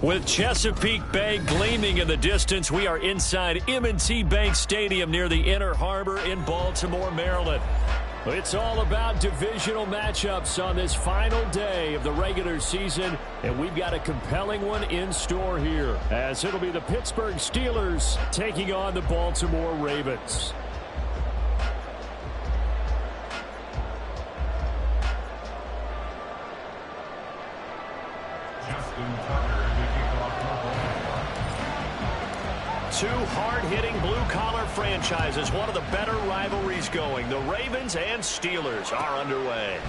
With Chesapeake Bay gleaming in the distance, we are inside M&T Bank Stadium near the Inner Harbor in Baltimore, Maryland. It's all about divisional matchups on this final day of the regular season, and we've got a compelling one in store here, as it'll be the Pittsburgh Steelers taking on the Baltimore Ravens. Two hard-hitting blue-collar franchises, one of the better rivalries going. The Ravens and Steelers are underway.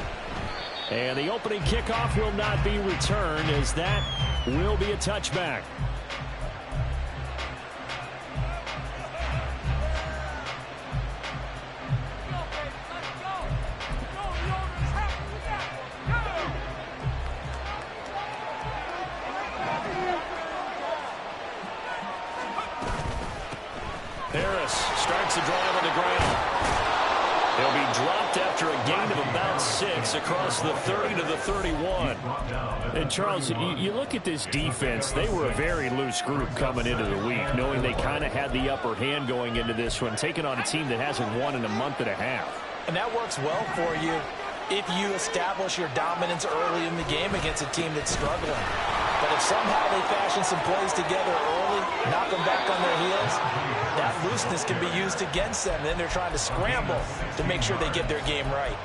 And the opening kickoff will not be returned, as that will be a touchback. Harris starts the drive on the ground. He'll be dropped after a gain of about 6 across the 30 to the 31. And, Charles, you look at this defense, they were a very loose group coming into the week, knowing they kind of had the upper hand going into this one, taking on a team that hasn't won in a month and a half. And that works well for you if you establish your dominance early in the game against a team that's struggling. But if somehow they fashion some plays together early, knock them back on their heels, that looseness can be used against them. Then they're trying to scramble to make sure they get their game right.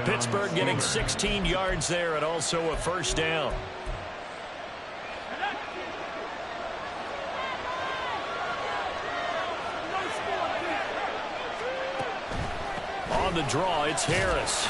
Pittsburgh getting 16 yards there and also a first down. On the draw, it's Harris.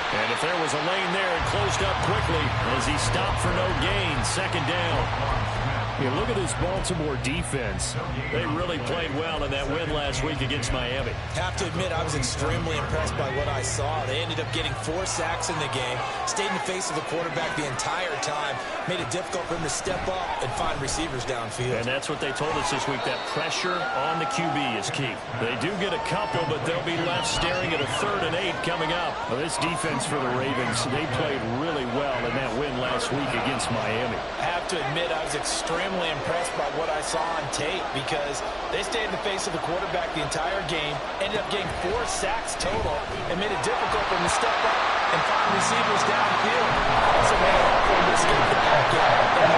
And if there was a lane there, it closed up quickly as he stopped for no gain. Second down. Yeah, look at this Baltimore defense. They really played well in that win last week against Miami. Have to admit, I was extremely impressed by what I saw. They ended up getting 4 sacks in the game, stayed in the face of the quarterback the entire time, made it difficult for him to step up and find receivers downfield. And that's what they told us this week, that pressure on the QB is key. They do get a couple, but they'll be left staring at a 3rd and 8 coming up. Well, this defense for the Ravens, they played really well in that win last week against Miami. I have to admit, I was extremely impressed by what I saw on tape because they stayed in the face of the quarterback the entire game, ended up getting 4 sacks total, and made it difficult for them to step up and find receivers downfield. Also made it hard for them to escape the pocket. And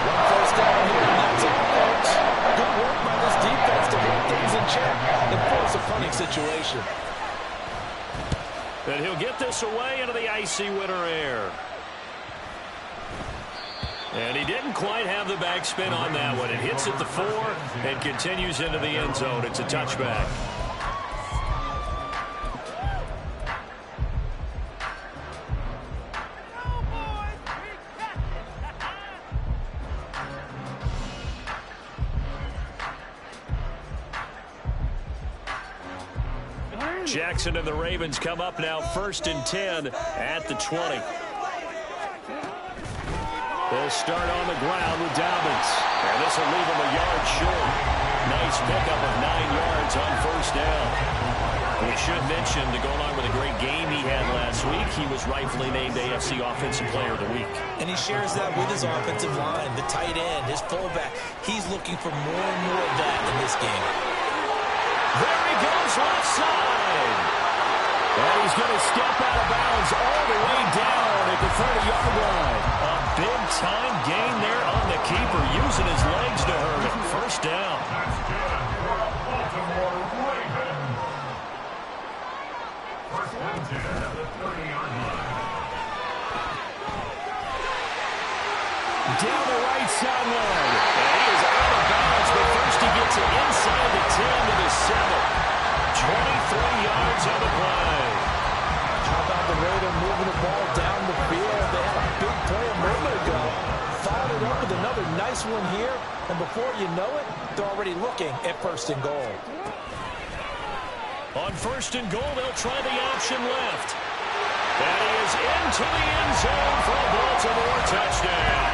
1 first down here, and that's all, folks. Good work by this defense to hold things in check and force a punting situation. And he'll get this away into the icy winter air. And he didn't quite have the backspin on that one. It hits at the 4 and continues into the end zone. It's a touchback. Jackson and the Ravens come up now 1st and 10 at the 20. They'll start on the ground with Dobbins. And this will leave him a yard short. Nice pickup of 9 yards on first down. We should mention, to go along with a great game he had last week, he was rightfully named AFC Offensive Player of the Week. And he shares that with his offensive line, the tight end, his fullback. He's looking for more and more of that in this game. There he goes, left side. And he's going to step out of bounds all the way down at the 30-yard line. A big-time gain there on the keeper, using his legs to hurt it. First down. Down the right sideline. And he is out of bounds, but first he gets it inside the 10 to the 7. 23 yards on the play. How about the Raiders moving the ball down the field? They had a big play a moment ago. Followed it up with another nice one here. And before you know it, they're already looking at 1st and goal. On 1st and goal, they'll try the option left. And he is into the end zone for a Baltimore touchdown.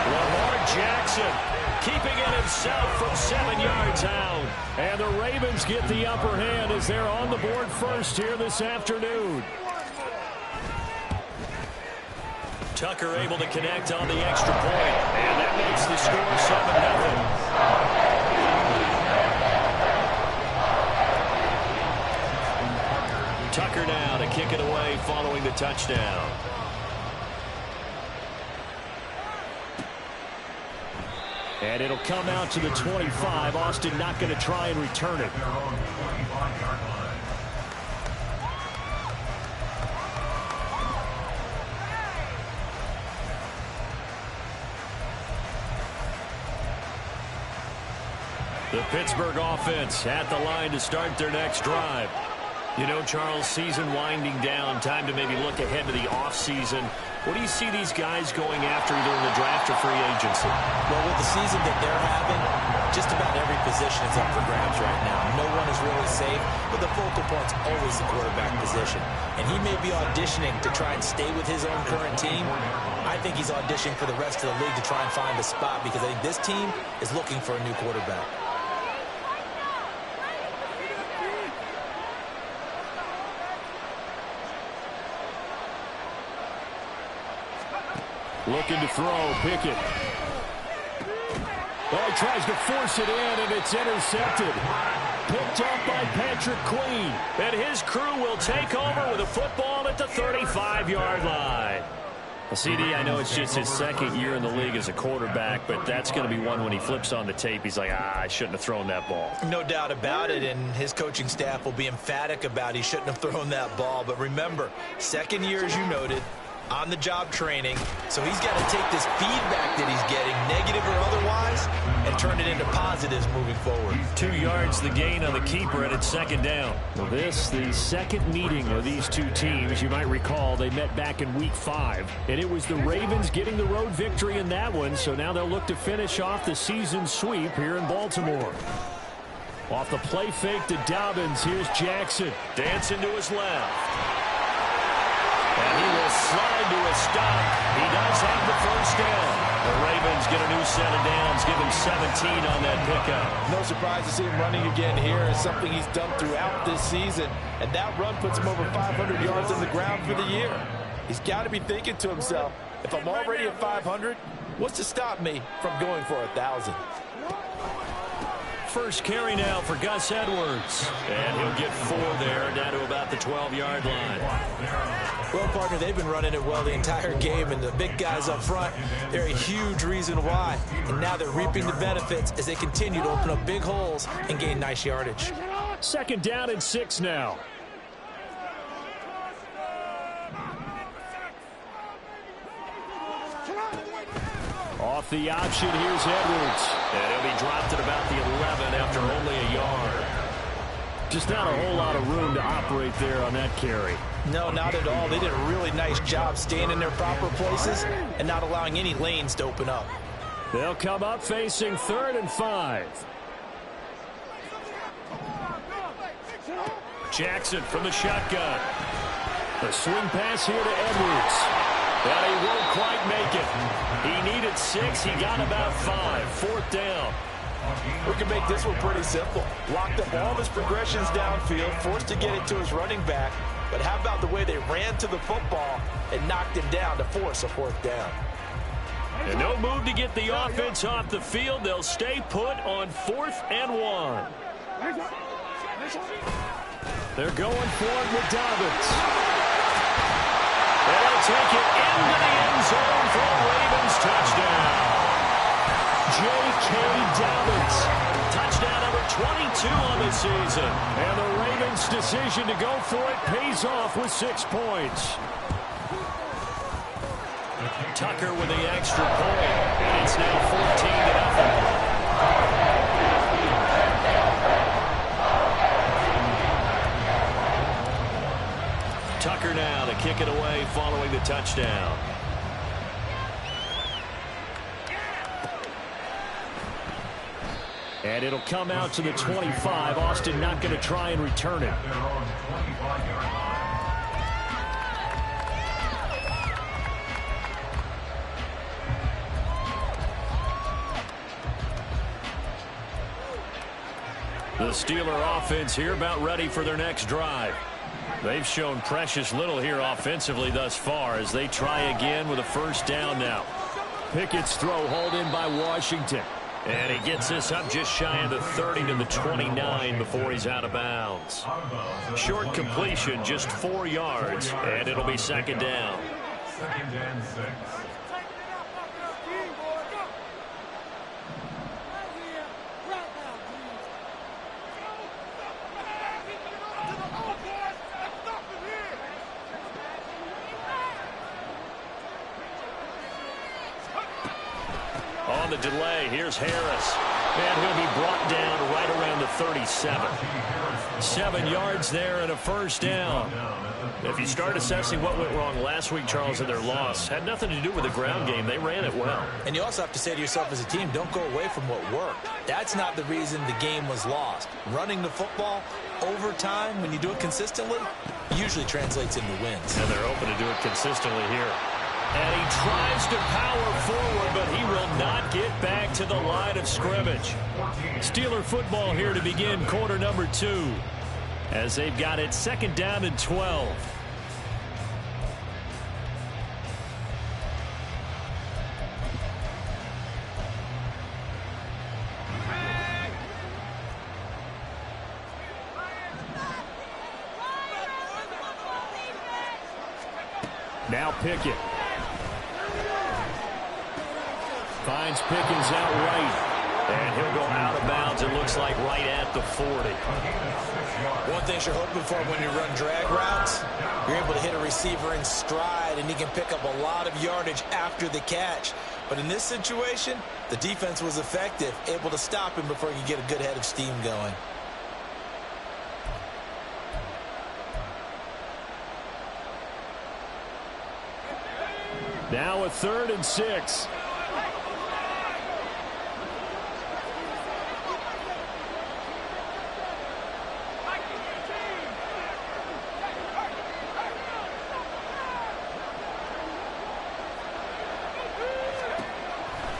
Lamar Jackson keeping it himself from 7 yards out. And the Ravens get the upper hand as they're on the board first here this afternoon. Tucker able to connect on the extra point, and that makes the score 7-0. Tucker now to kick it away following the touchdown. And it'll come out to the 25. Austin not going to try and return it. The Pittsburgh offense at the line to start their next drive. You know, Charles, season winding down, time to maybe look ahead to the offseason. What do you see these guys going after either in the draft or free agency? Well, with the season that they're having, just about every position is up for grabs right now. No one is really safe, but the focal point's always the quarterback position. And he may be auditioning to try and stay with his own current team. I think he's auditioning for the rest of the league to try and find a spot because I think this team is looking for a new quarterback. Looking to throw, Pickett. Oh, he tries to force it in, and it's intercepted. Picked up by Patrick Queen. And his crew will take over with a football at the 35-yard line. Well, CD, I know it's just his second year in the league as a quarterback, but that's going to be one when he flips on the tape. He's like, I shouldn't have thrown that ball. No doubt about it, and his coaching staff will be emphatic about he shouldn't have thrown that ball. But remember, second year, as you noted, on-the-job training, so he's got to take this feedback that he's getting, negative or otherwise, and turn it into positives moving forward. 2 yards the gain on the keeper, and it's second down. Well, this, the second meeting of these two teams. You might recall they met back in Week 5, and it was the Ravens getting the road victory in that one, so now they'll look to finish off the season sweep here in Baltimore. Off the play fake to Dobbins, here's Jackson. Dancing to his left. And he will slide to a stop. He does have the first down. The Ravens get a new set of downs, give him 17 on that pickup. No surprise to see him running again here. It's something he's done throughout this season. And that run puts him over 500 yards on the ground for the year. He's got to be thinking to himself, if I'm already at 500, what's to stop me from going for 1,000? First carry now for Gus Edwards. And he'll get 4 there, down to about the 12-yard line. Well, partner, they've been running it well the entire game, and the big guys up front, they're a huge reason why. And now they're reaping the benefits as they continue to open up big holes and gain nice yardage. Second down and 6 now. Off the option, here's Edwards. And he'll be dropped at about the 11 after only a yard. Just not a whole lot of room to operate there on that carry. No, not at all. They did a really nice job staying in their proper places and not allowing any lanes to open up. They'll come up facing 3rd and 5. Jackson from the shotgun. The swing pass here to Edwards. And he won't quite make it. He needed 6. He got about 5. 4th down. We can make this one pretty simple. Locked up all of his progressions downfield, forced to get it to his running back. But how about the way they ran to the football and knocked him down to force a 4th down? And no move to get the offense off the field. They'll stay put on 4th and 1. They're going for it with Dobbins. They'll take it into the end zone for a Ravens touchdown. J.K. Dobbins, touchdown number 22 on the season. And the Ravens' decision to go for it pays off with 6 points. Tucker with the extra point, and it's now 14-0. Tucker now to kick it away following the touchdown. And it'll come out to the 25. Austin not going to try and return it. The Steeler offense here about ready for their next drive. They've shown precious little here offensively thus far as they try again with a first down now. Pickett's throw hauled in by Washington. And he gets this up just shy of the 30 to the 29 before he's out of bounds. Short completion, just 4 yards, and it'll be second down. Second and 6. On the delay, here's Harris. And he'll be brought down right around the 37. 7 yards there and a first down. If you start assessing what went wrong last week, Charles, in their loss, had nothing to do with the ground game. They ran it well. And you also have to say to yourself as a team, don't go away from what worked. That's not the reason the game was lost. Running the football over time, when you do it consistently, usually translates into wins. And they're open to do it consistently here. And he tries to power forward, but he will not get back to the line of scrimmage. Steeler football here to begin quarter number 2. As they've got it second down and 12. Now Pickett. Finds Pickens out right. And he'll go out of bounds, it looks like, right at the 40. One thing you're hoping for when you run drag routes, you're able to hit a receiver in stride, and he can pick up a lot of yardage after the catch. But in this situation, the defense was effective, able to stop him before he could get a good head of steam going. Now a 3rd and 6.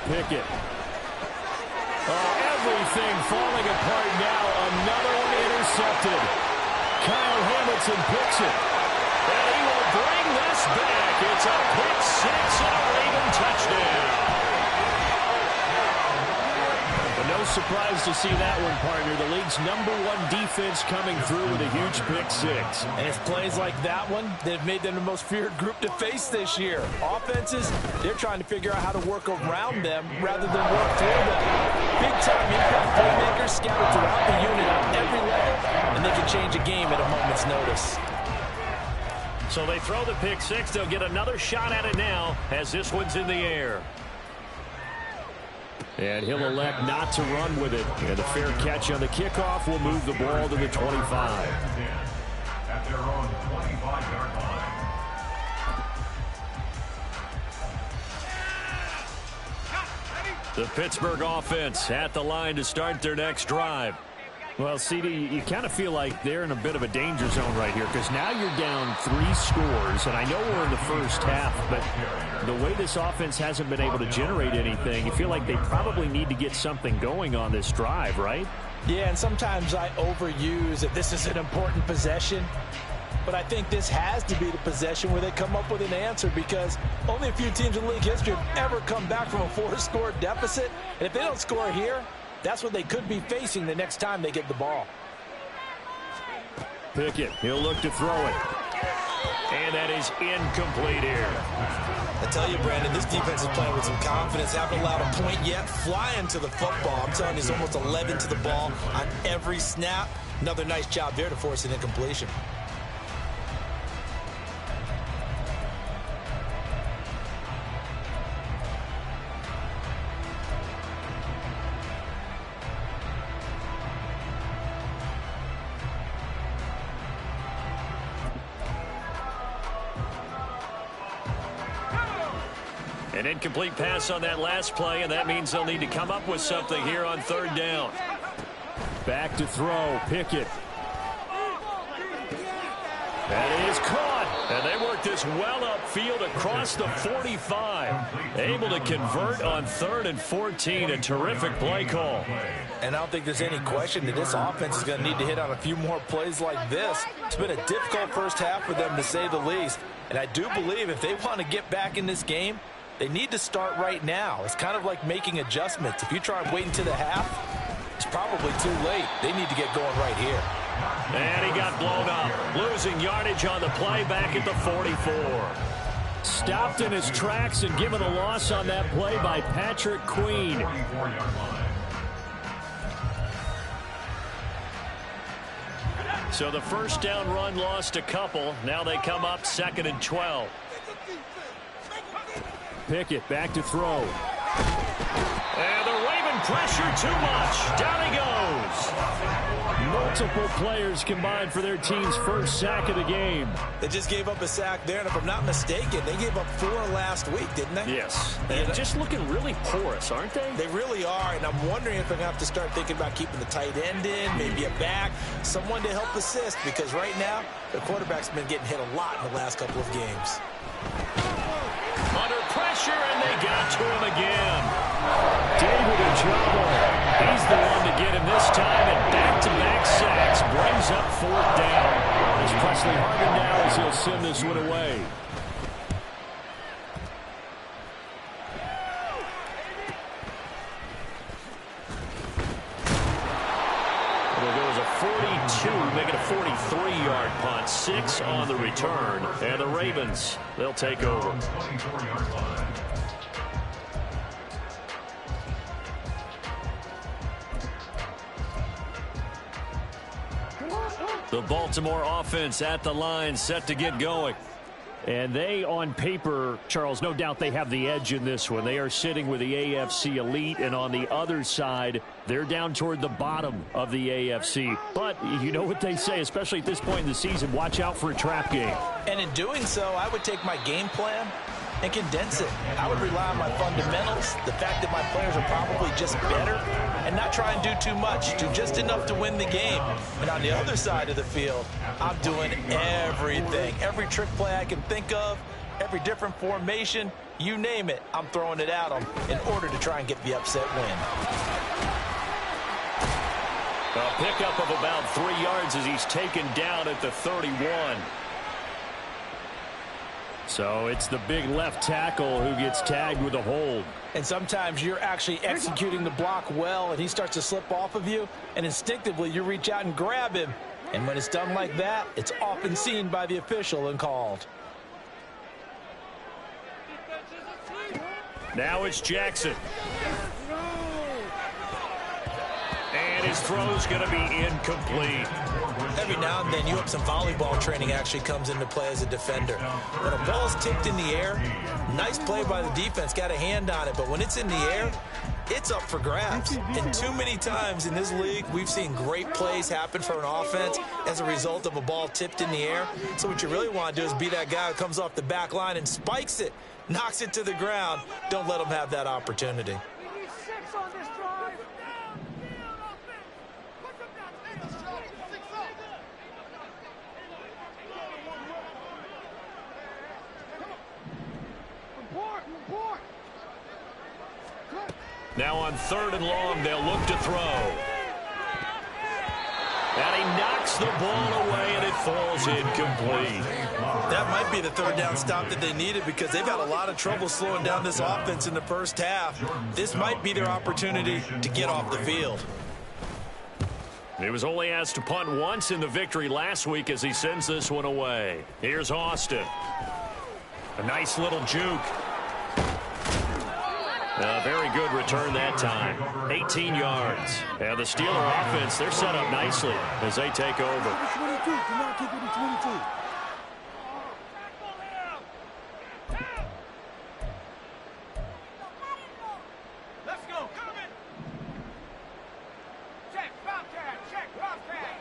Pickett. Oh, everything falling apart now. Another one intercepted. Kyle Hamilton picks it. And he will bring this back. It's a pick 6 and a Raven touchdown. But no surprise to see that one, partner. The league's #1 defense coming through with a huge pick 6. And it's plays like that one that have made them the most feared group to face this year. Offenses, they're trying to figure out how to work around them rather than work through them. Big-time impact playmakers scattered throughout the unit on every level, and they can change a game at a moment's notice. So they throw the pick 6. They'll get another shot at it now as this one's in the air. And he'll elect not to run with it. And a fair catch on the kickoff will move the ball to the 25. At their own 25-yard line. The Pittsburgh offense at the line to start their next drive. Well, CD, you kind of feel like they're in a bit of a danger zone right here because now you're down 3 scores, and I know we're in the first half, but the way this offense hasn't been able to generate anything, you feel like they probably need to get something going on this drive, right? Yeah, and sometimes I overuse that this is an important possession, but I think this has to be the possession where they come up with an answer because only a few teams in league history have ever come back from a 4-score deficit, and if they don't score here, that's what they could be facing the next time they get the ball. Pickett, he'll look to throw it. And that is incomplete here. I tell you, Brandon, this defense is playing with some confidence. Haven't allowed a point yet. Flying to the football. I'm telling you, it's almost 11 to the ball on every snap. Another nice job there to force an incompletion. An incomplete pass on that last play, and that means they'll need to come up with something here on 3rd down. Back to throw, Pickett. That is caught. And they work this well upfield across the 45. Able to convert on 3rd and 14. A terrific play call. And I don't think there's any question that this offense is going to need to hit on a few more plays like this. It's been a difficult first half for them, to say the least. And I do believe if they want to get back in this game, they need to start right now. It's kind of like making adjustments. If you try and wait until the half, it's probably too late. They need to get going right here. And he got blown up. Losing yardage on the play back at the 44. Stopped in his tracks and given a loss on that play by Patrick Queen. So the first down run lost a couple. Now they come up 2nd and 12. Pickett back to throw. And the Raven pressure too much. Down he goes. Multiple players combined for their team's first sack of the game. They just gave up a sack there, and if I'm not mistaken, they gave up 4 last week, didn't they? Yes. And just looking really porous, aren't they? They really are, and I'm wondering if they're going to have to start thinking about keeping the tight end in, maybe a back, someone to help assist, because right now, the quarterback's been getting hit a lot in the last couple of games. Under pressure, and they got to him again. David Ojabo. He's the one to get him this time, and back-to-back sacks brings up 4th down. It's Presley Harvin now as he'll send this one away. It'll go as a 42, make it a 43-yard punt. 6 on the return, and the Ravens, they'll take over. The Baltimore offense at the line, set to get going. And they, on paper, Charles, no doubt they have the edge in this one. They are sitting with the AFC elite, and on the other side, they're down toward the bottom of the AFC. But you know what they say, especially at this point in the season, watch out for a trap game. And in doing so, I would take my game plan and condense it. I would rely on my fundamentals, the fact that my players are probably just better, and not try and do too much, do just enough to win the game. And on the other side of the field, I'm doing everything. Every trick play I can think of, every different formation, you name it, I'm throwing it at them in order to try and get the upset win. A pickup of about 3 yards as he's taken down at the 31. So it's the big left tackle who gets tagged with a hold. And sometimes you're actually executing the block well, and he starts to slip off of you, and instinctively you reach out and grab him. And when it's done like that, it's often seen by the official and called. Now it's Jackson. And his throw's going to be incomplete. Every now and then, you have some volleyball training actually comes into play as a defender. When a ball's tipped in the air, nice play by the defense, got a hand on it. But when it's in the air, it's up for grabs. And too many times in this league, we've seen great plays happen for an offense as a result of a ball tipped in the air. So what you really want to do is be that guy who comes off the back line and spikes it, knocks it to the ground. Don't let them have that opportunity. Now on 3rd and long, they'll look to throw. And he knocks the ball away, and it falls incomplete. That might be the 3rd down stop that they needed, because they've had a lot of trouble slowing down this offense in the first half. This might be their opportunity to get off the field. He was only asked to punt once in the victory last week as he sends this one away. Here's Austin. A nice little juke. A very good return that time. 18 yards. And the Steeler offense, they're set up nicely as they take over. Let's go. Check, Bobcat. Check, Bobcat.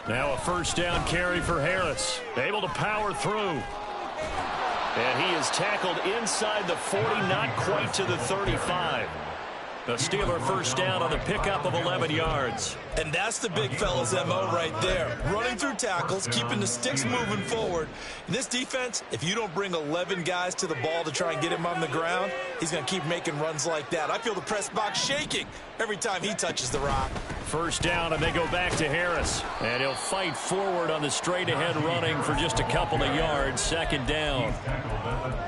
Now a first down carry for Harris. Able to power through. And he is tackled inside the 40, not quite to the 35. A Steeler first down on the pickup of 11 yards. And that's the big fella's MO right there. Running through tackles, keeping the sticks moving forward. In this defense, if you don't bring 11 guys to the ball to try and get him on the ground, he's going to keep making runs like that. I feel the press box shaking every time he touches the rock. First down, and they go back to Harris. And he'll fight forward on the straight-ahead running for just a couple of yards. Second down.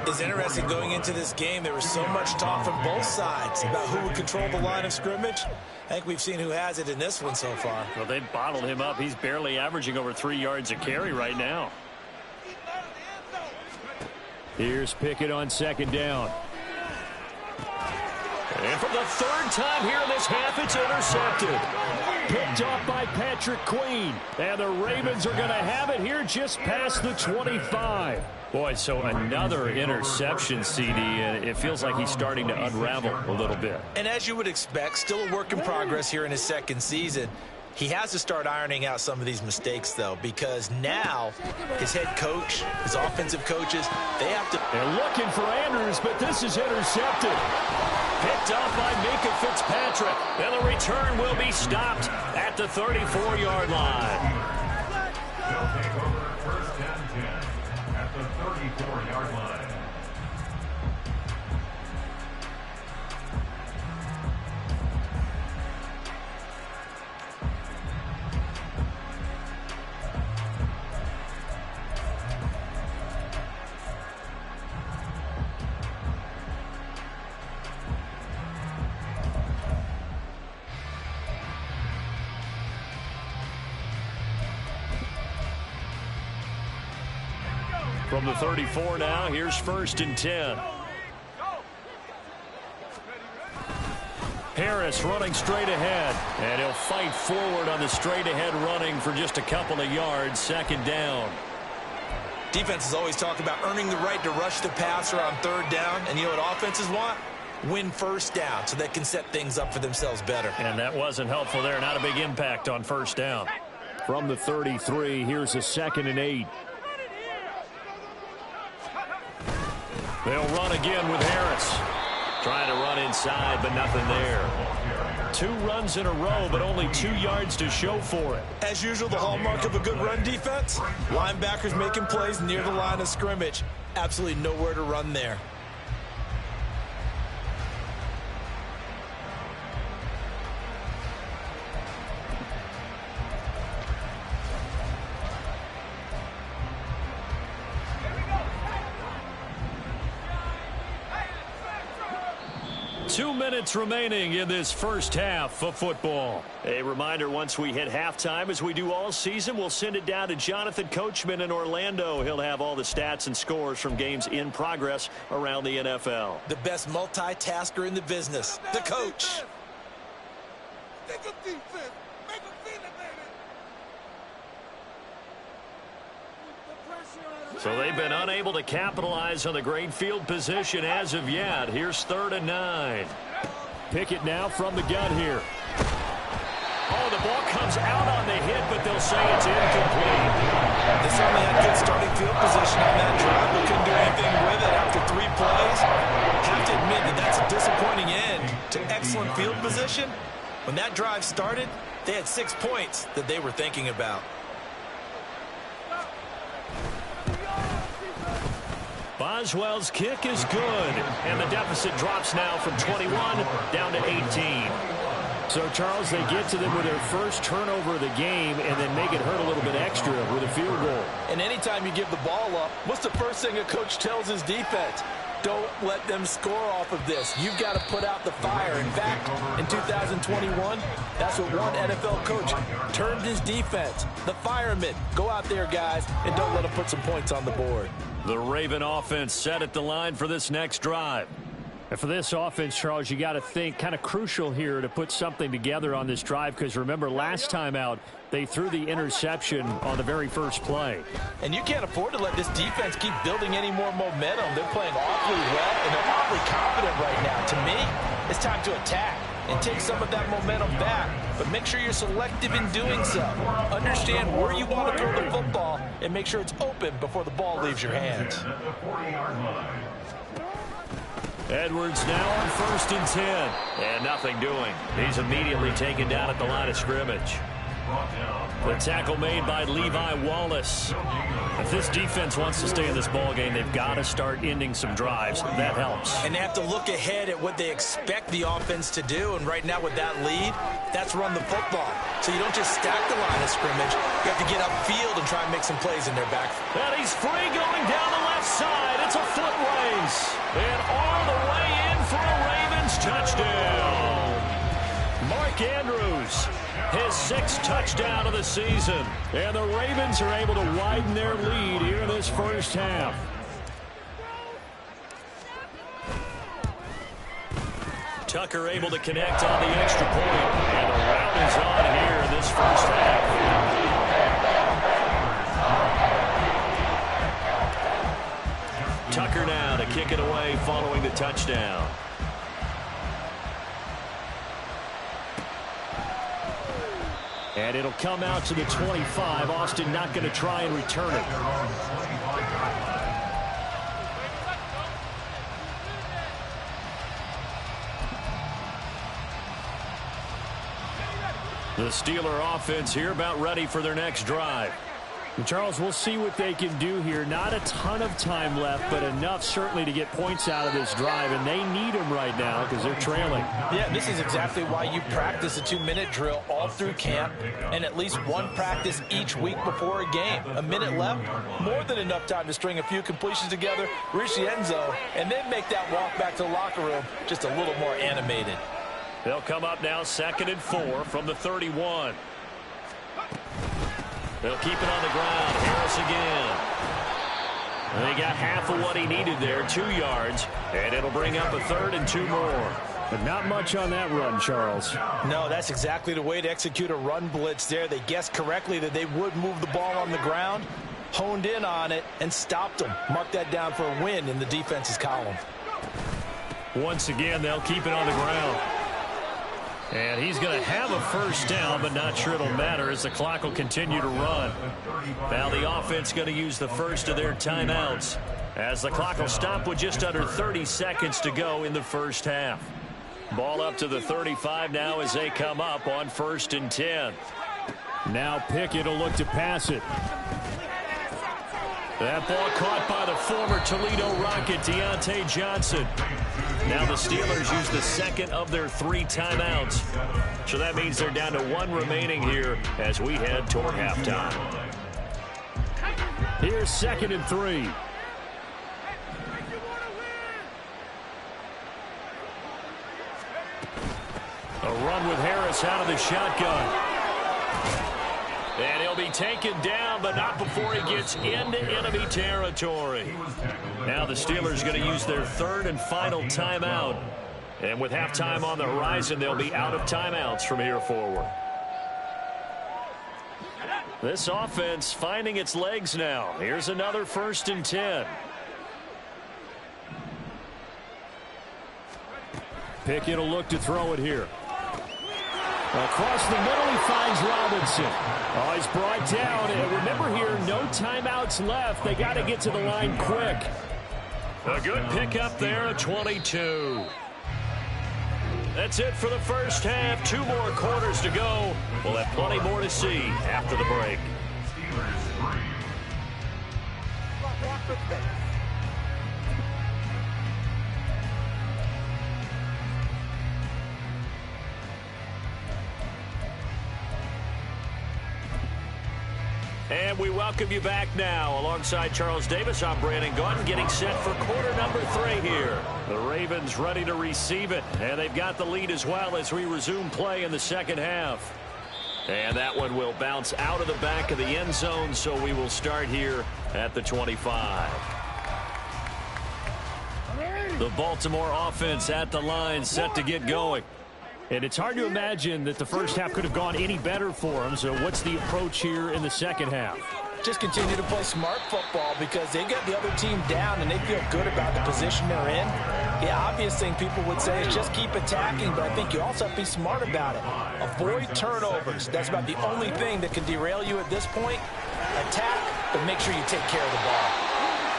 It's interesting going into this game. There was so much talk from both sides about who would control the line of scrimmage. I think we've seen who has it in this one so far. Well, they've bottled him up. He's barely averaging over 3 yards a carry right now. Here's Pickett on second down. And for the third time here in this half, it's intercepted. Picked off by Patrick Queen. And the Ravens are going to have it here just past the 25. Boy, so another interception, CD, and it feels like he's starting to unravel a little bit. And as you would expect, still a work in progress here in his second season. He has to start ironing out some of these mistakes, though, because now his head coach, his offensive coaches, they have to... They're looking for Andrews, but this is intercepted. Picked up by Minkah Fitzpatrick. And the return will be stopped at the 34-yard line. They'll take over first and 10 at the 34-yard line. From the 34 now, here's first and 10. Harris running straight ahead, and he'll fight forward on the straight ahead running for just a couple of yards. Second down. Defenses always talk about earning the right to rush the passer on third down, and you know what offenses want? Win first down so they can set things up for themselves better. And that wasn't helpful there. Not a big impact on first down. From the 33, here's a 2nd and 8. They'll run again with Harris. Trying to run inside, but nothing there. 2 runs in a row, but only 2 yards to show for it. As usual, the hallmark of a good run defense, linebackers making plays near the line of scrimmage. Absolutely nowhere to run there. Two minutes remaining in this first half of football. A reminder, once we hit halftime, as we do all season, we'll send it down to Jonathan Coachman in Orlando. He'll have all the stats and scores from games in progress around the NFL. The best multitasker in the business, the coach. So they've been unable to capitalize on the great field position as of yet. Here's 3rd and 9. Pickett now from the gun here. Oh, the ball comes out on the hit, but they'll say it's incomplete. They certainly had good starting field position on that drive, but couldn't do anything with it after 3 plays. Have to admit that that's a disappointing end to excellent field position. When that drive started, they had 6 points that they were thinking about. Boswell's kick is good, and the deficit drops now from 21 down to 18. So, Charles, they get to them with their first turnover of the game and then make it hurt a little bit extra with a field goal. And anytime you give the ball up, what's the first thing a coach tells his defense? Don't let them score off of this. You've got to put out the fire. In fact, in 2021, that's what one NFL coach termed his defense. The firemen. Go out there, guys, and don't let them put some points on the board. The Raven offense set at the line for this next drive. And for this offense, Charles, you got to think kind of crucial here to put something together on this drive, because remember last time out they threw the interception on the very first play. And you can't afford to let this defense keep building any more momentum. They're playing awfully well, and they're awfully confident right now. To me, it's time to attack and take some of that momentum back. But make sure you're selective in doing so. Understand where you want to throw the football and make sure it's open before the ball leaves your hands. Edwards now on 1st and 10. And nothing doing. He's immediately taken down at the line of scrimmage. The tackle made by Levi Wallace. If this defense wants to stay in this ball game, they've got to start ending some drives. That helps. And they have to look ahead at what they expect the offense to do. And right now with that lead, that's run the football. So you don't just stack the line of scrimmage. You have to get upfield and try and make some plays in their backfield. And he's free going down the left side. It's a foot race. And all the way in for a Ravens touchdown. Mark Andrews, his 6th touchdown of the season. And the Ravens are able to widen their lead here in this first half. Tucker able to connect on the extra point. And the route is on here in this first half. Tucker now to kick it away following the touchdown. And it'll come out to the 25. Austin not going to try and return it. The Steeler offense here about ready for their next drive. And Charles, we'll see what they can do here. Not a ton of time left, but enough certainly to get points out of this drive, and they need them right now because they're trailing. Yeah, this is exactly why you practice a 2-minute drill all through camp and at least one practice each week before a game. A minute left, more than enough time to string a few completions together, reach the end zone, and then make that walk back to the locker room just a little more animated. They'll come up now 2nd and 4 from the 31. They'll keep it on the ground. Harris again. And they got half of what he needed there, 2 yards. And it'll bring up a 3rd and 2 more. But not much on that run, Charles. No, that's exactly the way to execute a run blitz there. They guessed correctly that they would move the ball on the ground, honed in on it, and stopped them. Mark that down for a win in the defense's column. Once again, they'll keep it on the ground. And he's going to have a first down, but not sure it'll matter as the clock will continue to run. Now the offense going to use the first of their timeouts as the clock will stop with just under 30 seconds to go in the first half. Ball up to the 35 now as they come up on 1st and 10. Now Pickett will look to pass it. That ball caught by the former Toledo Rocket, Deontay Johnson. Now the Steelers use the 2nd of their 3 timeouts. So that means they're down to 1 remaining here as we head toward halftime. Here's 2nd and 3. A run with Harris out of the shotgun. And he'll be taken down, but not before he gets into enemy territory. Now the Steelers going to use their 3rd and final timeout. And with halftime on the horizon, they'll be out of timeouts from here forward. This offense finding its legs now. Here's another 1st and 10. Pickett will look to throw it here. Across the middle, he finds Robinson. Oh, he's brought down. And remember here, no timeouts left. They got to get to the line quick. A good pickup there, a 22. That's it for the first half. 2 more quarters to go. We'll have plenty more to see after the break. And we welcome you back now. Alongside Charles Davis, I'm Brandon Gaudin, getting set for quarter number 3 here. The Ravens ready to receive it, and they've got the lead as well as we resume play in the second half. And that one will bounce out of the back of the end zone, so we will start here at the 25. The Baltimore offense at the line, set to get going. And it's hard to imagine that the first half could have gone any better for them. So what's the approach here in the second half? Just continue to play smart football because they got the other team down and they feel good about the position they're in. The obvious thing people would say is just keep attacking, but I think you also have to be smart about it. Avoid turnovers. That's about the only thing that can derail you at this point. Attack, but make sure you take care of the ball.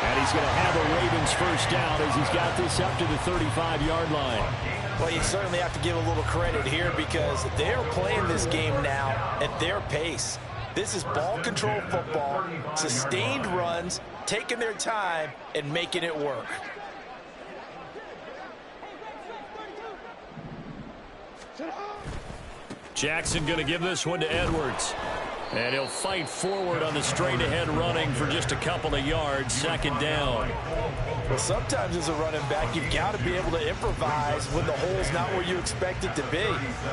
And he's going to have a Ravens first down as he's got this up to the 35-yard line. Well, you certainly have to give a little credit here because they're playing this game now at their pace. This is ball control football, sustained runs, taking their time and making it work. Jackson going to give this one to Edwards. And he'll fight forward on the straight-ahead running for just a couple of yards, second down. Well, sometimes as a running back, you've got to be able to improvise when the hole's not where you expect it to be.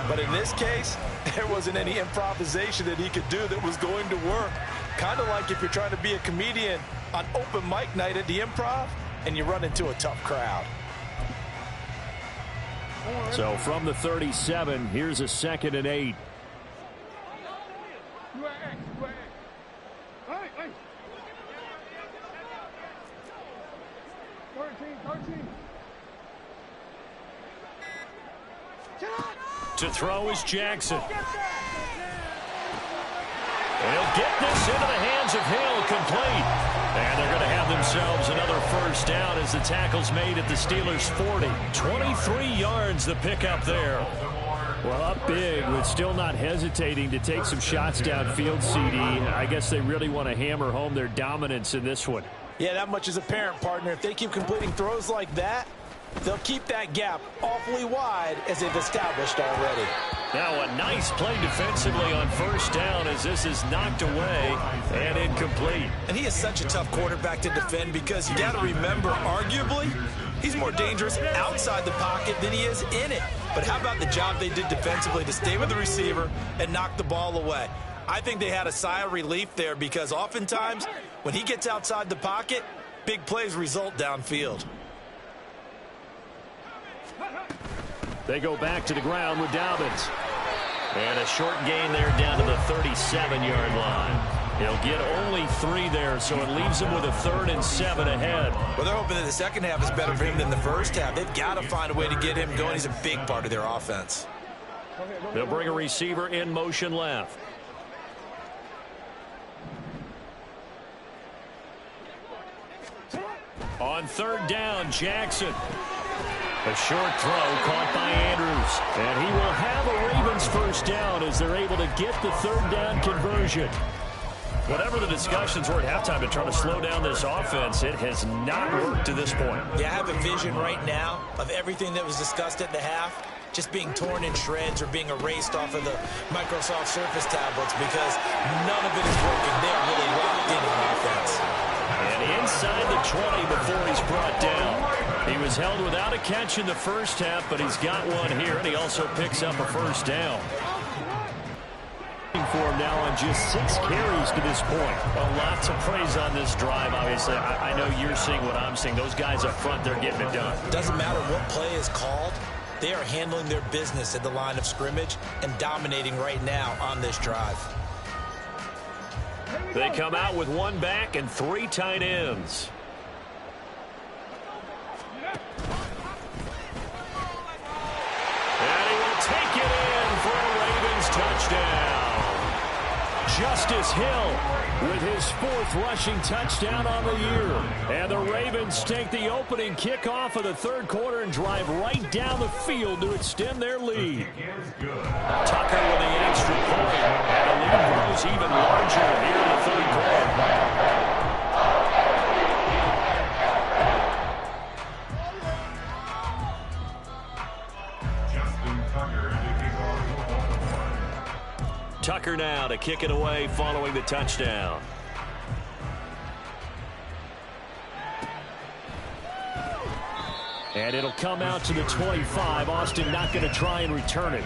But in this case, there wasn't any improvisation that he could do that was going to work. Kind of like if you're trying to be a comedian on open mic night at the Improv and you run into a tough crowd. So from the 37, here's a 2nd and 8. To throw is Jackson. And he'll get this into the hands of Hill, complete. And they're going to have themselves another first down as the tackle's made at the Steelers' 40. 23 yards the pickup there. Well, up big, but still not hesitating to take some shots downfield, CD. I guess they really want to hammer home their dominance in this one. Yeah, that much is apparent, partner. If they keep completing throws like that, they'll keep that gap awfully wide as they've established already. Now a nice play defensively on first down as this is knocked away and incomplete. And he is such a tough quarterback to defend because you got to remember, arguably, he's more dangerous outside the pocket than he is in it. But how about the job they did defensively to stay with the receiver and knock the ball away? I think they had a sigh of relief there because oftentimes when he gets outside the pocket, big plays result downfield. They go back to the ground with Dobbins. And a short gain there down to the 37-yard line. He'll get only 3 there, so it leaves him with a 3rd and 7 ahead. Well, they're hoping that the second half is better for him than the first half. They've got to find a way to get him going. He's a big part of their offense. They'll bring a receiver in motion left. On 3rd down, Jackson. A short throw caught by Andrews. And he will have a Ravens first down as they're able to get the 3rd down conversion. Whatever the discussions were at halftime to try to slow down this offense, it has not worked to this point. Yeah, I have a vision right now of everything that was discussed at the half just being torn in shreds or being erased off of the Microsoft Surface tablets because none of it is working. They're really locked in on offense. And inside the 20 before he's brought down. He was held without a catch in the first half, but he's got one here, and he also picks up a first down. For him now on just 6 carries to this point. Well, lots of praise on this drive, obviously. I know you're seeing what I'm seeing. Those guys up front, they're getting it done. Doesn't matter what play is called. They are handling their business at the line of scrimmage and dominating right now on this drive. They come out with 1 back and 3 tight ends. And he will take it in for a Ravens touchdown. Justice Hill with his 4th rushing touchdown on the year. And the Ravens take the opening kickoff of the 3rd quarter and drive right down the field to extend their lead. Tucker with the extra point. And the lead grows even larger here in the 3rd quarter. Tucker now to kick it away following the touchdown. And it'll come out to the 25. Austin not going to try and return it.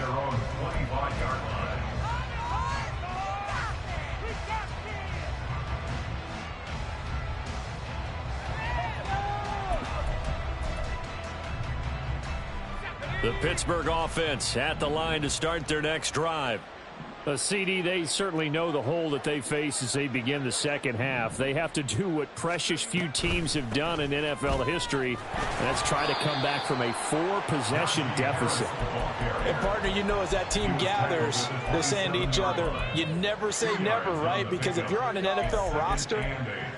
The Pittsburgh offense at the line to start their next drive. CD, they certainly know the hole that they face as they begin the second half. They have to do what precious few teams have done in NFL history, and that's try to come back from a 4-possession deficit. And, partner, you know, as that team gathers, they're saying to each other, you never say never, right? Because if you're on an NFL roster,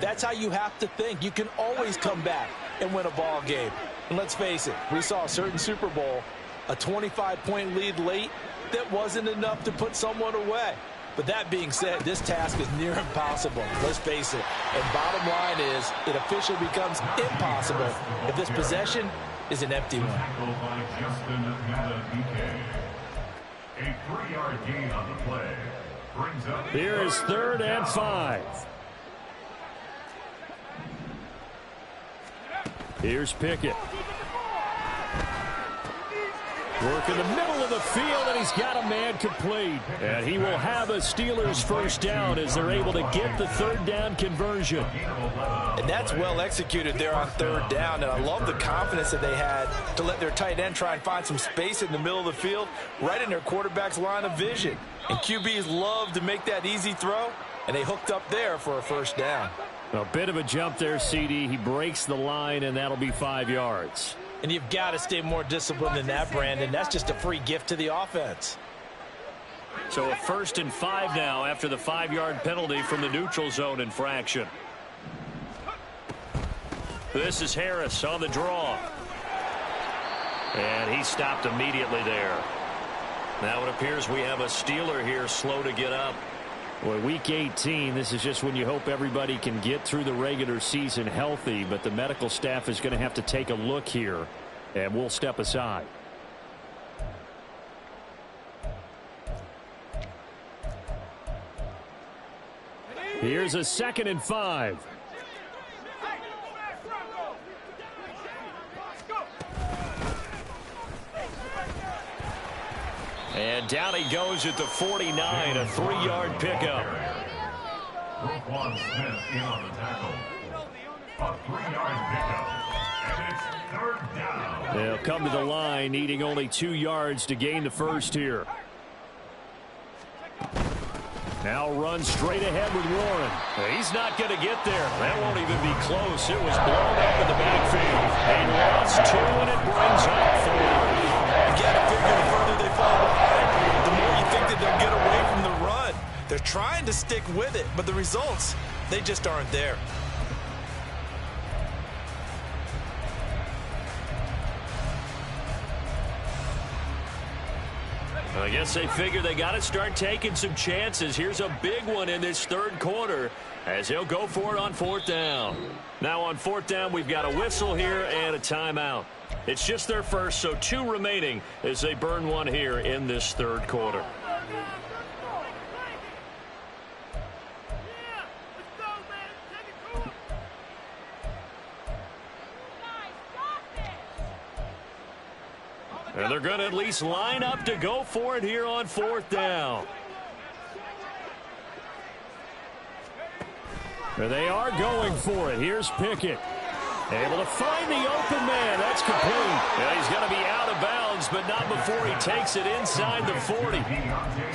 that's how you have to think. You can always come back and win a ball game. And let's face it, we saw a certain Super Bowl, a 25-point lead late, that wasn't enough to put someone away. But that being said, this task is near impossible. Let's face it. And bottom line is, it officially becomes impossible if this possession is an empty one. A 3-yard gain on the play. Brings up Here is 3rd and 5. Here's Pickett. Work in the middle of the field, and he's got a man complete. And he will have a Steelers first down as they're able to get the 3rd down conversion. And that's well executed there on 3rd down. And I love the confidence that they had to let their tight end try and find some space in the middle of the field, right in their quarterback's line of vision. And QBs love to make that easy throw, and they hooked up there for a first down. A bit of a jump there, CD. He breaks the line, and that'll be 5 yards. And you've got to stay more disciplined than that, Brandon. That's just a free gift to the offense. So a 1st and 5 now after the 5-yard penalty from the neutral zone infraction. This is Harris on the draw. And he stopped immediately there. Now it appears we have a Steeler here slow to get up. Well, week 18, this is just when you hope everybody can get through the regular season healthy, but the medical staff is going to have to take a look here, and we'll step aside. Here's a 2nd and 5. And down he goes at the 49, a 3-yard pickup. Roquan Smith in on the tackle. A 3-yard pickup. And it's 3rd down. They'll come to the line, needing only 2 yards to gain the first here. Now run straight ahead with Warren. He's not going to get there. That won't even be close. It was blown up in the backfield. They lost 2, and it brings up 4. You got to figure the further they fall behind, the more you think that they'll get away from the run. They're trying to stick with it, but the results, they just aren't there. I guess they figure they got to start taking some chances. Here's a big one in this 3rd quarter as he'll go for it on 4th down. Now on 4th down, we've got a whistle here and a timeout. It's just their first, so 2 remaining as they burn 1 here in this 3rd quarter. And they're going to at least line up to go for it here on 4th down. There they are going for it. Here's Pickett. Able to find the open man. That's complete. Yeah, he's going to be out of bounds, but not before he takes it inside the 40.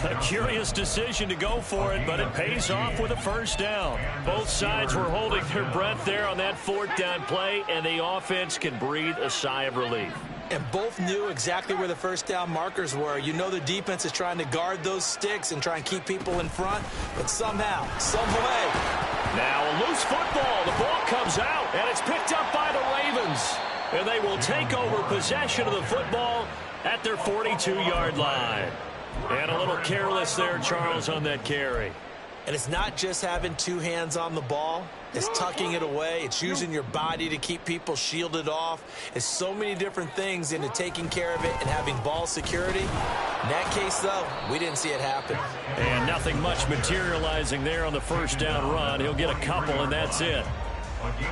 A curious decision to go for it, but it pays off with a first down. Both sides were holding their breath there on that 4th down play, and the offense can breathe a sigh of relief. And both knew exactly where the first down markers were. You know the defense is trying to guard those sticks and try and keep people in front, but somehow, some way. Now a loose football. The ball comes out, and it's picked up by the Ravens. And they will take over possession of the football at their 42-yard line. And a little careless there, Charles, on that carry. And it's not just having 2 hands on the ball. It's tucking it away. It's using your body to keep people shielded off. It's so many different things into taking care of it and having ball security. In that case, though, we didn't see it happen. And nothing much materializing there on the first down run. He'll get a couple, and that's it.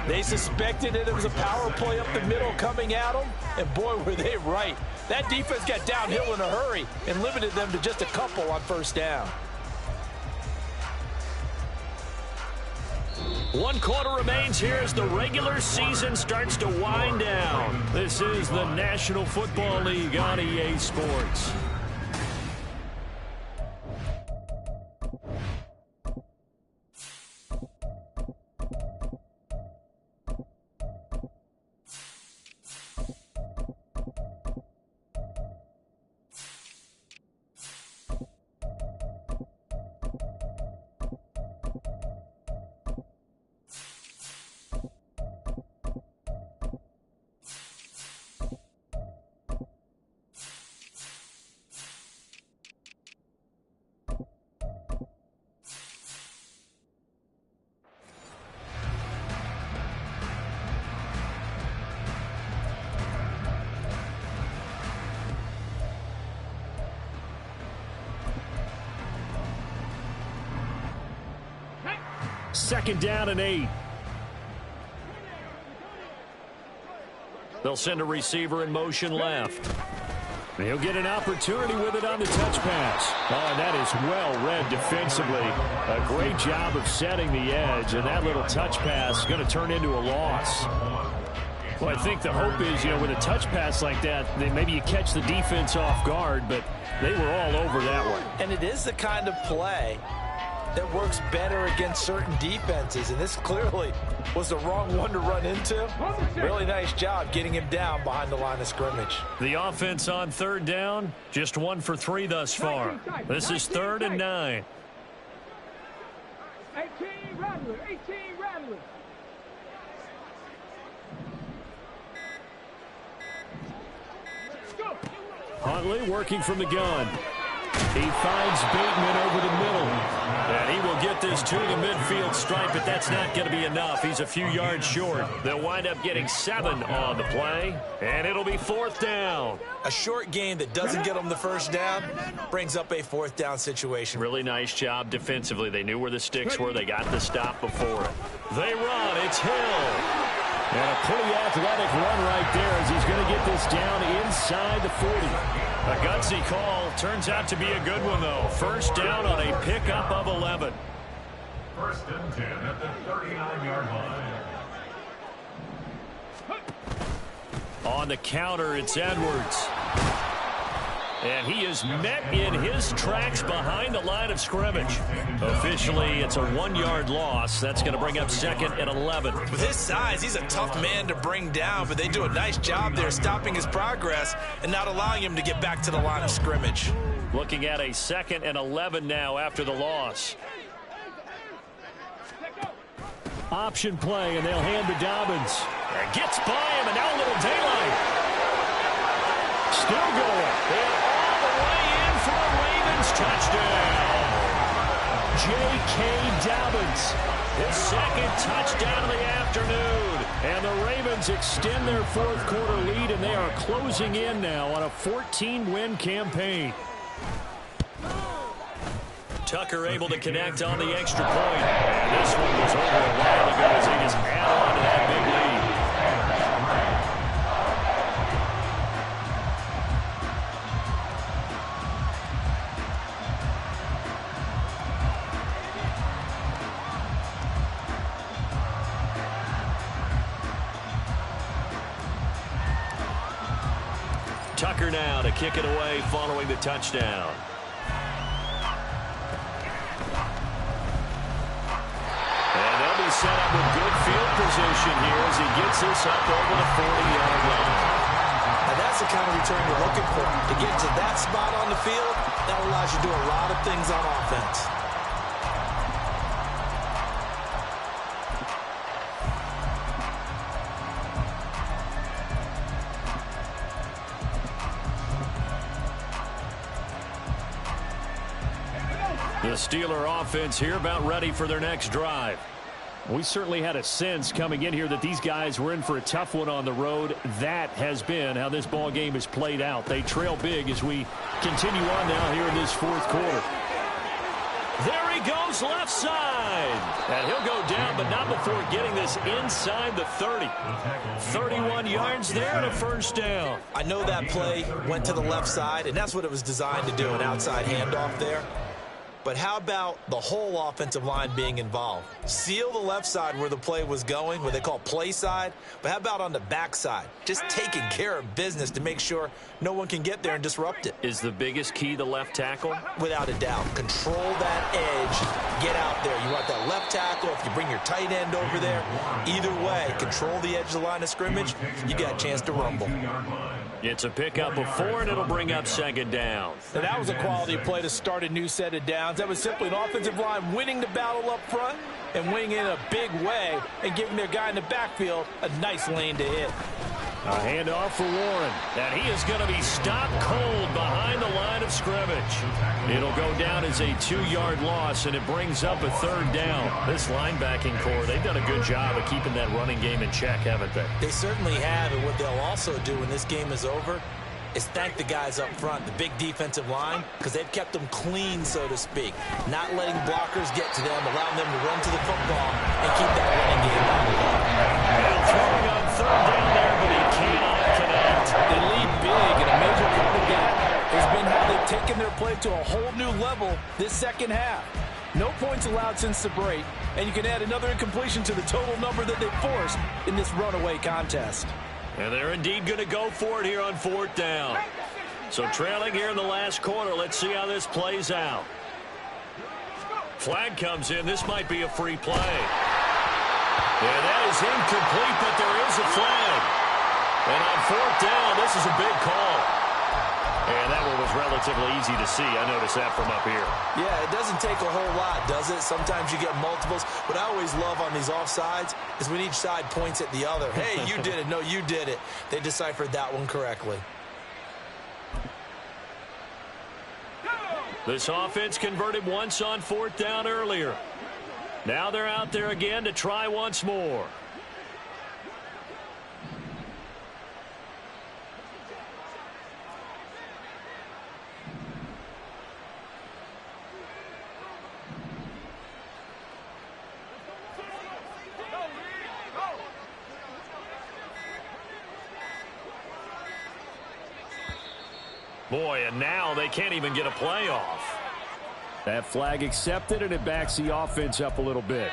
They suspected it was a power play up the middle coming at them, and boy, were they right. That defense got downhill in a hurry and limited them to just a couple on first down. 1 quarter remains here as the regular season starts to wind down. This is the National Football League on EA Sports. 2nd down and 8. They'll send a receiver in motion left. He'll get an opportunity with it on the touch pass. Oh, and that is well read defensively. A great job of setting the edge, and that little touch pass is going to turn into a loss. Well, I think the hope is, with a touch pass like that, then maybe you catch the defense off guard, but they were all over that one. And it is the kind of play that works better against certain defenses, and this clearly was the wrong one to run into. Really nice job getting him down behind the line of scrimmage. The offense on 3rd down, just 1 for 3 thus far. This is 3rd and 9. 18 Rattler, 18 Rattler. Huntley working from the gun. He finds Bateman over the middle. And he will get this to the midfield stripe, but that's not going to be enough. He's a few yards short. They'll wind up getting 7 on the play, and it'll be 4th down. A short gain that doesn't get them the first down brings up a 4th down situation. Really nice job defensively. They knew where the sticks were. They got the stop before it. They run. It's Hill. And a pretty athletic run right there as he's going to get this down inside the 40. A gutsy call. Turns out to be a good one, though. 1st down on a pickup of 11. 1st and 10 at the 39-yard line. On the counter, it's Edwards. And he is met in his tracks behind the line of scrimmage. Officially, it's a 1-yard loss. That's going to bring up 2nd and 11. With his size, he's a tough man to bring down, but they do a nice job there stopping his progress and not allowing him to get back to the line of scrimmage. Looking at a 2nd and 11 now after the loss. Option play, and they'll hand to Dobbins. And gets by him, and now a little daylight. Still going. And all the way in for a Ravens touchdown. J.K. Dobbins, his 2nd touchdown of the afternoon. And the Ravens extend their 4th quarter lead, and they are closing in now on a 14-win campaign. Tucker able to connect on the extra point. And this one was over a while ago as he just added on to that big lead. Tucker now to kick it away following the touchdown. And they'll be set up with good field position here as he gets this up over the 40-yard line. Now that's the kind of return you're looking for. To get to that spot on the field, that allows you to do a lot of things on offense. The Steeler offense here about ready for their next drive. We certainly had a sense coming in here that these guys were in for a tough one on the road. That has been how this ball game has played out. They trail big as we continue on now here in this 4th quarter. There he goes left side. And he'll go down, but not before getting this inside the 30. 31 yards there and a 1st down. I know that play went to the left side, and that's what it was designed to do, an outside handoff there. But how about the whole offensive line being involved? Seal the left side where the play was going, what they call play side. But how about on the back side? Just taking care of business to make sure no one can get there and disrupt it. Is the biggest key the left tackle? Without a doubt. Control that edge. Get out there. You want that left tackle. If you bring your tight end over there, either way, control the edge of the line of scrimmage, you got a chance to rumble. It's a pickup of 4, and it'll bring up 2nd down. Now that was a quality play to start a new set of downs. That was simply an offensive line winning the battle up front and winning in a big way and giving their guy in the backfield a nice lane to hit. A handoff for Warren. And he is going to be stopped cold behind the line of scrimmage. It'll go down as a 2-yard loss, and it brings up a 3rd down. This linebacking core, they've done a good job of keeping that running game in check, haven't they? They certainly have, and what they'll also do when this game is over, is thank the guys up front, the big defensive line, because they've kept them clean, so to speak. Not letting blockers get to them, allowing them to run to the football and keep that running game bottled up. And throwing on third down there, but he cannot connect. They lead big, and a major part of that has been how they've taken their play to a whole new level this second half. No points allowed since the break, and you can add another incompletion to the total number that they forced in this runaway contest. And they're indeed going to go for it here on fourth down. So trailing here in the last quarter, let's see how this plays out. Flag comes in. This might be a free play. Yeah, that is incomplete, but there is a flag. And on fourth down, this is a big call. And that one was relatively easy to see. I noticed that from up here. Yeah, it doesn't take a whole lot, does it? Sometimes you get multiples. What I always love on these offsides is when each side points at the other. Hey, you did it. No, you did it. They deciphered that one correctly. This offense converted once on fourth down earlier. Now they're out there again to try once more. Boy, and now they can't even get a play off. That flag accepted, and it backs the offense up a little bit.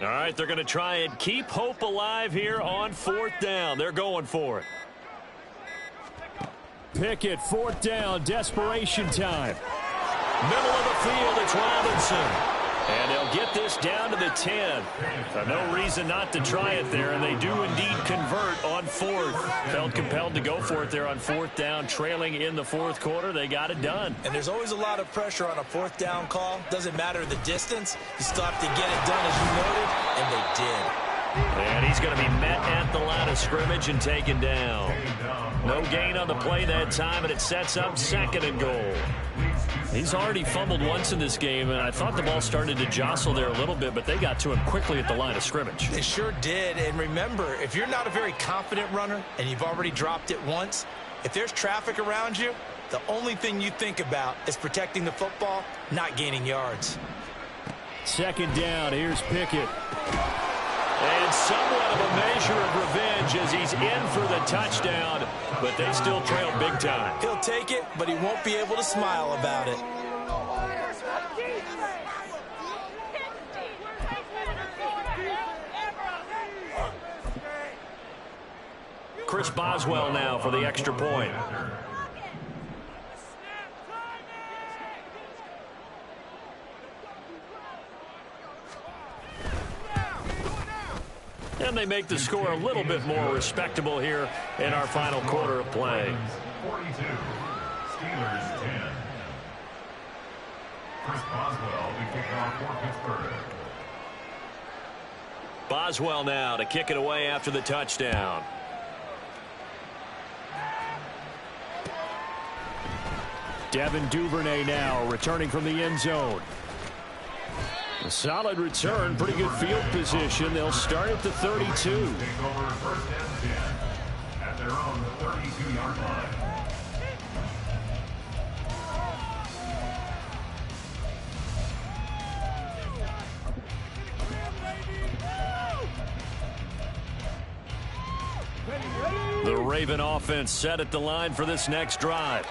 All right, they're going to try and keep hope alive here on fourth down. They're going for it. Pickett, fourth down, desperation time. Middle of the field, it's Robinson. And they'll get this down to the 10. No reason not to try it there, and they do indeed convert on fourth. Felt compelled to go for it there on fourth down, trailing in the fourth quarter. They got it done. And there's always a lot of pressure on a fourth down call. Doesn't matter the distance. You still have to get it done, as you noted, and they did. And he's going to be met at the line of scrimmage and taken down. No gain on the play that time, and it sets up second and goal. He's already fumbled once in this game, and I thought the ball started to jostle there a little bit, but they got to him quickly at the line of scrimmage. They sure did, and remember, if you're not a very confident runner and you've already dropped it once, if there's traffic around you, the only thing you think about is protecting the football, not gaining yards. Second down, here's Pickett. And somewhat of a measure of revenge as he's in for the touchdown, but they still trail big time. He'll take it, but he won't be able to smile about it. Chris Boswell now for the extra point. And they make the score a little bit more respectable here in our final quarter of play. 42, Steelers 10. Chris Boswell, the kickoff for Pittsburgh. Boswell now to kick it away after the touchdown. Devin Duvernay now returning from the end zone. A solid return, pretty good field position. They'll start at the 32. Take over first and 10 at their own 32-yard line. The Raven offense set at the line for this next drive.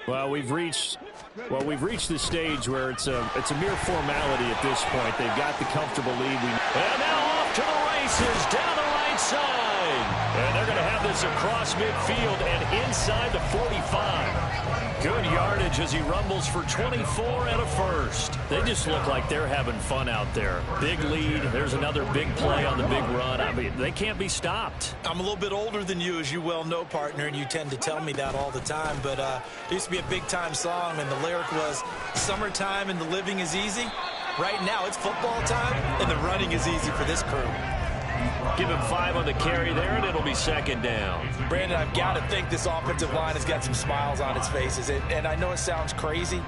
Well, we've reached the stage where it's a mere formality at this point. They've got the comfortable lead. And now off to the races down the right side. And they're going to have this across midfield and inside the 45. Good yardage Savage as he rumbles for 24 and a first. They just look like they're having fun out there. Big lead. There's another big play on the big run. I mean, they can't be stopped. I'm a little bit older than you, as you well know, partner, and you tend to tell me that all the time. But it used to be a big-time song, and the lyric was, "Summertime and the living is easy." Right now, it's football time, and the running is easy for this crew. Give him 5 on the carry there, and it'll be second down. Brandon, I've got to think this offensive line has got some smiles on its faces. And I know it sounds crazy,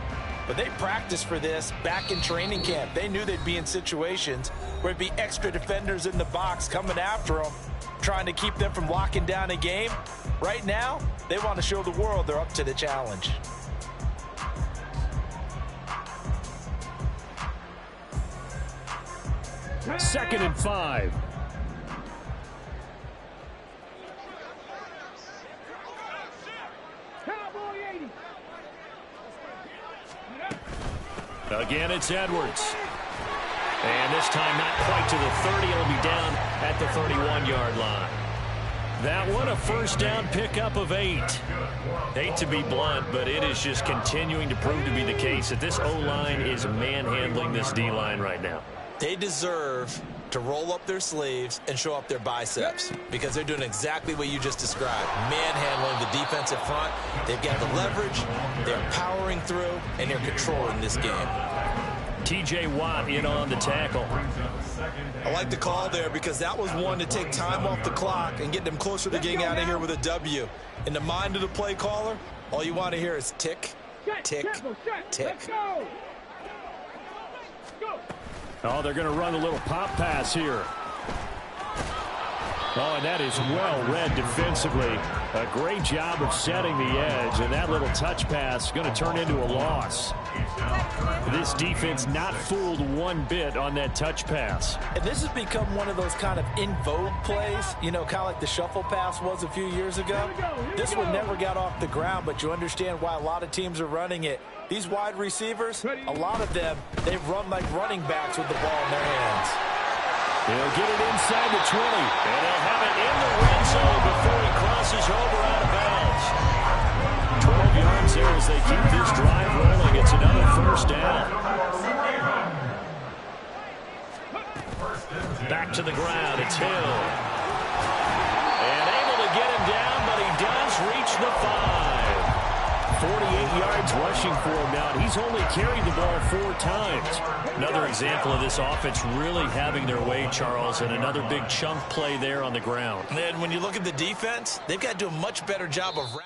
but they practiced for this back in training camp. They knew they'd be in situations where it'd be extra defenders in the box coming after them, trying to keep them from locking down a game. Right now, they want to show the world they're up to the challenge. Second and 5. Again, it's Edwards. And this time not quite to the 30. It'll be down at the 31-yard line. That one, a first down pickup of 8. Hate to be blunt, but it is just continuing to prove to be the case that this O-line is manhandling this D-line right now. They deserve to roll up their sleeves and show up their biceps because they're doing exactly what you just described, manhandling the defensive front. They've got the leverage, they're powering through, and they're controlling this game. T.J. Watt in on the tackle. I like the call there because that was one to take time off the clock and get them closer to getting out of here with a W. In the mind of the play caller, all you want to hear is tick, tick, tick. Oh, they're going to run a little pop pass here. Oh, and that is well read defensively. A great job of setting the edge, and that little touch pass is going to turn into a loss. This defense not fooled one bit on that touch pass. And this has become one of those kind of in vogue plays, you know, kind of like the shuffle pass was a few years ago. This one never got off the ground, but you understand why a lot of teams are running it. These wide receivers, a lot of them, they run like running backs with the ball in their hands. He'll get it inside the 20. And he'll have it in the red zone before he crosses over out of bounds. 12 yards there as they keep this drive rolling. It's another first down. Back to the ground. It's Hill. And able to get him down, but he does reach the 5. 48 yards rushing for him now. He's only carried the ball 4 times. Another example of this offense really having their way, Charles, and another big chunk play there on the ground. And when you look at the defense, they've got to do a much better job of wrapping